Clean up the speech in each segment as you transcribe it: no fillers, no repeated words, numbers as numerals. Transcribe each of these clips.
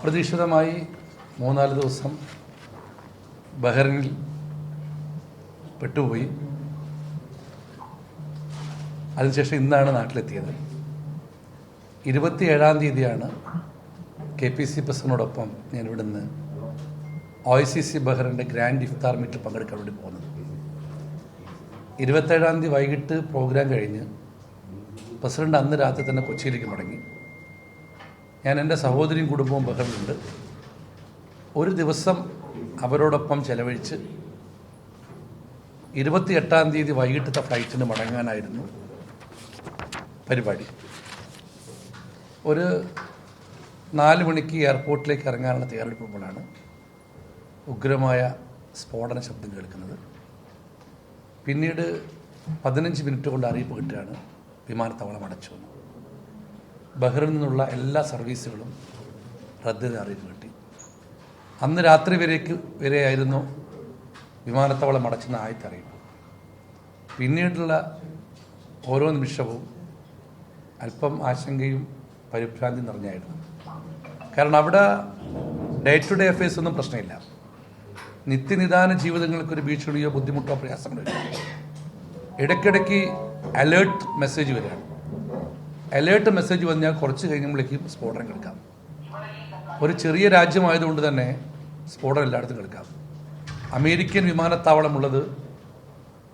അപ്രതീക്ഷിതമായി 3-4 ദിവസം ബഹ്റിനിൽ പെട്ടുപോയി. അതിനുശേഷം ഇന്നാണ് നാട്ടിലെത്തിയത്. 27-ാം തീയതിയാണ് KPC പ്രസിഡന്റിനോടൊപ്പം ഞാൻ ഇവിടുന്ന് OICC ബഹ്റിൻ്റെ ഗ്രാൻഡ് ഇഫ്താർ മീറ്റിൽ പങ്കെടുക്കാൻ വേണ്ടി പോകുന്നത്. 27-ാം തീയതി വൈകിട്ട് പ്രോഗ്രാം കഴിഞ്ഞ് പ്രസിഡന്റ് അന്ന് രാത്രി തന്നെ കൊച്ചിയിലേക്ക് മടങ്ങി. ഞാൻ എൻ്റെ സഹോദരിയും കുടുംബവും ബഹ്റിനുണ്ട്. ഒരു ദിവസം അവരോടൊപ്പം ചെലവഴിച്ച് 28-ാം തീയതി വൈകിട്ടത്തെ ഫ്ലൈറ്റിന് മടങ്ങാനായിരുന്നു പരിപാടി. ഒരു 4 മണിക്ക് എയർപോർട്ടിലേക്ക് ഇറങ്ങാനുള്ള തയ്യാറെടുപ്പുകളാണ് ഉഗ്രമായ സ്ഫോടന ശബ്ദം കേൾക്കുന്നത്. പിന്നീട് 15 മിനിറ്റ് കൊണ്ട് അറിയിപ്പ് കിട്ടുകയാണ് വിമാനത്താവളം അടച്ചു. ബഹ്റിനിൽ നിന്നുള്ള എല്ലാ സർവീസുകളും റദ്ദ് അറിയിപ്പ് കിട്ടി. അന്ന് രാത്രി വരെയായിരുന്നു വിമാനത്താവളം അടച്ചെന്ന ആദ്യത്തെ അറിയിപ്പ്. പിന്നീടുള്ള ഓരോ നിമിഷവും അല്പം ആശങ്കയും പരിഭ്രാന്തി നിറഞ്ഞായിരുന്നു. കാരണം അവിടെ ഡേ ടു ഡേ അഫയേഴ്സ് ഒന്നും പ്രശ്നമില്ല. നിത്യനിദാന ജീവിതങ്ങൾക്കൊരു ഭീഷണിയോ ബുദ്ധിമുട്ടോ പ്രയാസങ്ങളോ ഇല്ല. ഇടയ്ക്കിടയ്ക്ക് അലേർട്ട് മെസ്സേജ് വരികയാണ്. അലേർട്ട് മെസ്സേജ് വന്നാൽ കുറച്ച് കഴിയുമ്പോഴേക്കും സ്ഫോടനം കേൾക്കാം. ഒരു ചെറിയ രാജ്യമായതുകൊണ്ട് തന്നെ സ്ഫോടനം എല്ലായിടത്തും കേൾക്കാം. അമേരിക്കൻ വിമാനത്താവളമുള്ളത്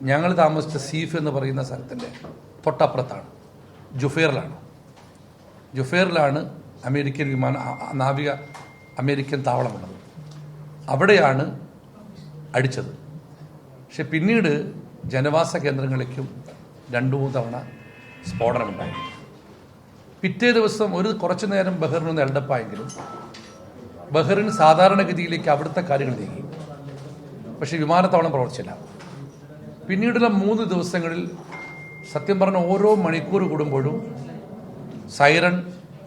ഞങ്ങൾ താമസിച്ച സീഫ് എന്ന് പറയുന്ന സ്ഥലത്തിൻ്റെ തൊട്ടപ്പുറത്താണ്, ജുഫേറിലാണ് അമേരിക്കൻ നാവിക അമേരിക്കൻ താവളമുള്ളത്. അവിടെയാണ് അടിച്ചത്. പക്ഷെ പിന്നീട് ജനവാസ കേന്ദ്രങ്ങളിലേക്കും 2-3 തവണ സ്ഫോടനമുണ്ടായി. പിറ്റേ ദിവസം കുറച്ചു നേരം ബഹ്റിനൊന്ന് എൽഡപ്പായെങ്കിലും ബഹ്റിൻ സാധാരണഗതിയിലേക്ക് അവിടുത്തെ കാര്യങ്ങൾ നീങ്ങി. പക്ഷേ വിമാനത്താവളം പ്രവർത്തിച്ചില്ല. പിന്നീടുള്ള 3 ദിവസങ്ങളിൽ സത്യം പറഞ്ഞ ഓരോ മണിക്കൂർ കൂടുമ്പോഴും സൈറൺ,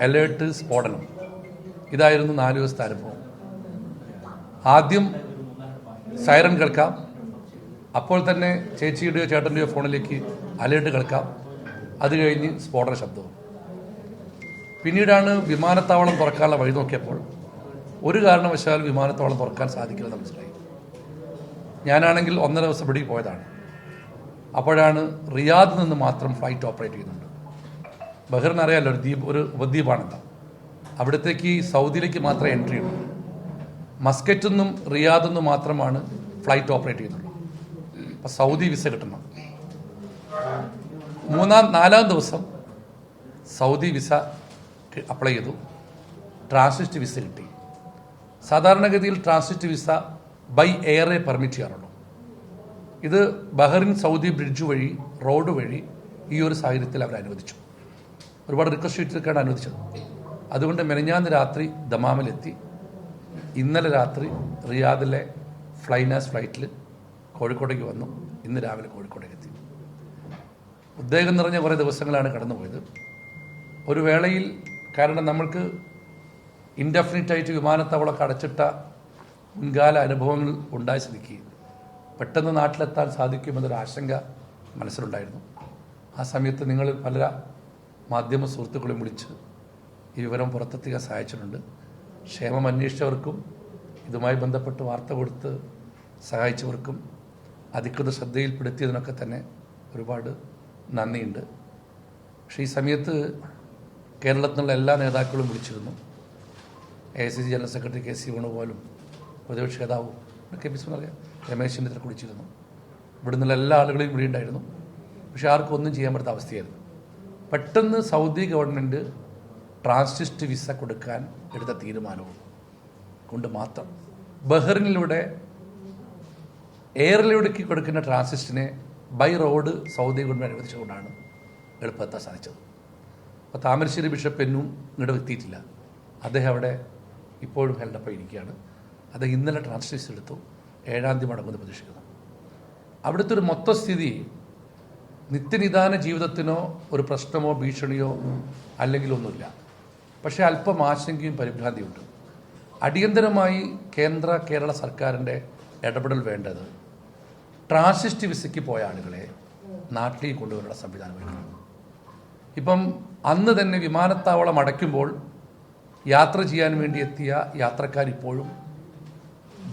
അലേർട്ട്, സ്ഫോടനം. ഇതായിരുന്നു 4 ദിവസത്തെ അനുഭവം. ആദ്യം സൈറൺ കേൾക്കാം, അപ്പോൾ തന്നെ ചേച്ചിയുടെയോ ചേട്ടൻ്റെയോ ഫോണിലേക്ക് അലേർട്ട് കേൾക്കാം, അത് കഴിഞ്ഞ് സ്ഫോടന ശബ്ദവും. പിന്നീടാണ് വിമാനത്താവളം തുറക്കാനുള്ള വഴി നോക്കിയപ്പോൾ ഒരു കാരണവശാലും വിമാനത്താവളം തുറക്കാൻ സാധിക്കില്ലെന്ന് മനസ്സിലായി. ഞാനാണെങ്കിൽ 1.5 ദിവസം പിടിക്ക് പോയതാണ്. അപ്പോഴാണ് റിയാദിൽ നിന്ന് മാത്രം ഫ്ലൈറ്റ് ഓപ്പറേറ്റ് ചെയ്യുന്നുണ്ട്. ബഹ്റിൻ അറിയാമല്ലോ, ഒരു ഉപദ്വീപാണെന്താ. അവിടത്തേക്ക് സൗദിയിലേക്ക് മാത്രമേ എൻട്രി ഉള്ളൂ. മസ്കറ്റിൽ നിന്നും റിയാദിൽ നിന്നും മാത്രമാണ് ഫ്ലൈറ്റ് ഓപ്പറേറ്റ് ചെയ്യുന്നുള്ളൂ. അപ്പം സൗദി വിസ കിട്ടണം. 4-ാം ദിവസം സൗദി വിസ അപ്ലൈ ചെയ്തു. ട്രാൻസിറ്റ് വിസ കിട്ടി. സാധാരണഗതിയിൽ ട്രാൻസിറ്റ് വിസ ബൈ എയറേ പെർമിറ്റ് ചെയ്യാറുള്ളൂ. ഇത് ബഹ്റിൻ സൗദി ബ്രിഡ്ജ് വഴി, റോഡ് വഴി ഈ ഒരു സാഹചര്യത്തിൽ അവർ അനുവദിച്ചു. ഒരുപാട് റിക്വസ്റ്റ് ചെയ്തിട്ടൊക്കെയാണ് അനുവദിച്ചത്. അതുകൊണ്ട് മെനഞ്ഞാന്ന് രാത്രി ദമാമിലെത്തി. ഇന്നലെ രാത്രി റിയാദിലെ ഫ്ലൈനാസ് ഫ്ലൈറ്റിൽ കോഴിക്കോട്ടേക്ക് വന്നു. ഇന്ന് രാവിലെ കോഴിക്കോട്ടേക്ക് എത്തി. ഉദ്വേഗം നിറഞ്ഞ കുറേ ദിവസങ്ങളാണ് കടന്നുപോയത്. ഒരു വേളയിൽ, കാരണം നമ്മൾക്ക് ഇൻഡെഫിനിറ്റായിട്ട് വിമാനത്താവളമൊക്കെ അടച്ചിട്ട മുൻകാല അനുഭവങ്ങൾ ഉണ്ടായ സ്ഥിതിക്ക് പെട്ടെന്ന് നാട്ടിലെത്താൻ സാധിക്കുമെന്നൊരു ആശങ്ക മനസ്സിലുണ്ടായിരുന്നു. ആ സമയത്ത് നിങ്ങൾ പല മാധ്യമ സുഹൃത്തുക്കളെയും വിളിച്ച് ഈ വിവരം പുറത്തെത്തിക്കാൻ സഹായിച്ചിട്ടുണ്ട്. ക്ഷേമം അന്വേഷിച്ചവർക്കും ഇതുമായി ബന്ധപ്പെട്ട് വാർത്ത കൊടുത്ത് സഹായിച്ചവർക്കും അധികൃത ശ്രദ്ധയിൽപ്പെടുത്തിയതിനൊക്കെ തന്നെ ഒരുപാട് നന്ദിയുണ്ട്. പക്ഷേ ഈ സമയത്ത് കേരളത്തിൽ നിന്നുള്ള എല്ലാ നേതാക്കളും വിളിച്ചിരുന്നു. AICC ജനറൽ സെക്രട്ടറി KC വേണുഗോപാലും പ്രതിപക്ഷ നേതാവും KPC അറിയാം, രമേശ് ചെന്നിത്തല കുടിച്ചിരുന്നു. ഇവിടെ നിന്നുള്ള എല്ലാ ആളുകളെയും ഇവിടെ ഉണ്ടായിരുന്നു. പക്ഷെ ആർക്കും ഒന്നും ചെയ്യാൻ പറ്റാത്ത അവസ്ഥയായിരുന്നു. പെട്ടെന്ന് സൗദി ഗവൺമെൻറ് ട്രാൻസിറ്റ് വിസ കൊടുക്കാൻ എടുത്ത തീരുമാനവും കൊണ്ട് മാത്രം ബഹ്റിനിലൂടെ എയറിലൂടെക്ക് കൊടുക്കുന്ന ട്രാൻസിറ്റിനെ ബൈ റോഡ് സൗദി ഗവൺമെൻറ് അനുവദിച്ചുകൊണ്ടാണ് എളുപ്പമെത്താൻ സാധിച്ചത്. അപ്പോൾ താമരശ്ശേരി ബിഷപ്പ് എന്നും ഇങ്ങോട്ട് എത്തിയിട്ടില്ല. അദ്ദേഹം അവിടെ ഇപ്പോഴും ഹെൽഡപ്പായി ഇരിക്കുകയാണ്. അദ്ദേഹം ഇന്നലെ ട്രാൻസ്ലേഷൻ എടുത്തു. 7-ാം തീയതി മടങ്ങുമെന്ന് പ്രതീക്ഷിക്കുന്നു. അവിടുത്തെ ഒരു മൊത്തസ്ഥിതി നിത്യനിദാന ജീവിതത്തിനോ ഒരു പ്രശ്നമോ ഭീഷണിയോ അല്ലെങ്കിൽ ഒന്നുമില്ല. പക്ഷേ അല്പം ആശങ്കയും പരിഭ്രാന്തിയുണ്ട്. അടിയന്തരമായി കേരള സർക്കാരിൻ്റെ ഇടപെടൽ വേണ്ടത് ട്രാൻസിറ്റ് വിസയ്ക്ക് പോയ ആളുകളെ നാട്ടിലേക്ക് കൊണ്ടുവരാനുള്ള സംവിധാനം വയ്ക്കണം. ഇപ്പം അന്ന് തന്നെ വിമാനത്താവളം അടയ്ക്കുമ്പോൾ യാത്ര ചെയ്യാൻ വേണ്ടി എത്തിയ യാത്രക്കാർ ഇപ്പോഴും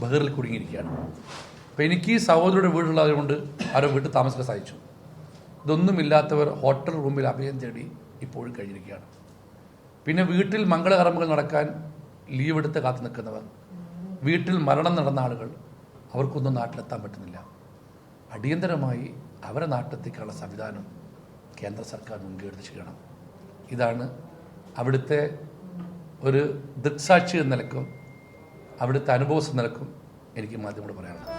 ബഹറിൽ കുടുങ്ങിയിരിക്കുകയാണ്. അപ്പോൾ എനിക്ക് ഈ സഹോദരിയുടെ വീടുള്ളത് കൊണ്ട് അവരുടെ വീട്ടിൽ താമസിക്കാൻ സാധിച്ചു. ഇതൊന്നുമില്ലാത്തവർ ഹോട്ടൽ റൂമിൽ അഭയം തേടി ഇപ്പോഴും കഴിഞ്ഞിരിക്കുകയാണ്. പിന്നെ വീട്ടിൽ മംഗളകർമ്മങ്ങൾ നടക്കാൻ ലീവ് എടുത്ത് കാത്തു നിൽക്കുന്നവർ, വീട്ടിൽ മരണം നടന്ന ആളുകൾ, അവർക്കൊന്നും നാട്ടിലെത്താൻ പറ്റുന്നില്ല. അടിയന്തരമായി അവരെ നാട്ടിലെത്തിക്കാനുള്ള സംവിധാനം കേന്ദ്ര സർക്കാർ മുൻകൈ ചെയ്യണം. ഇതാണ് അവിടുത്തെ ഒരു ദൃക്സാക്ഷി എന്ന നിലക്കും അവിടുത്തെ അനുഭവം എന്ന നിലക്കും എനിക്ക് മാധ്യമങ്ങളോട് പറയാനുള്ളത്.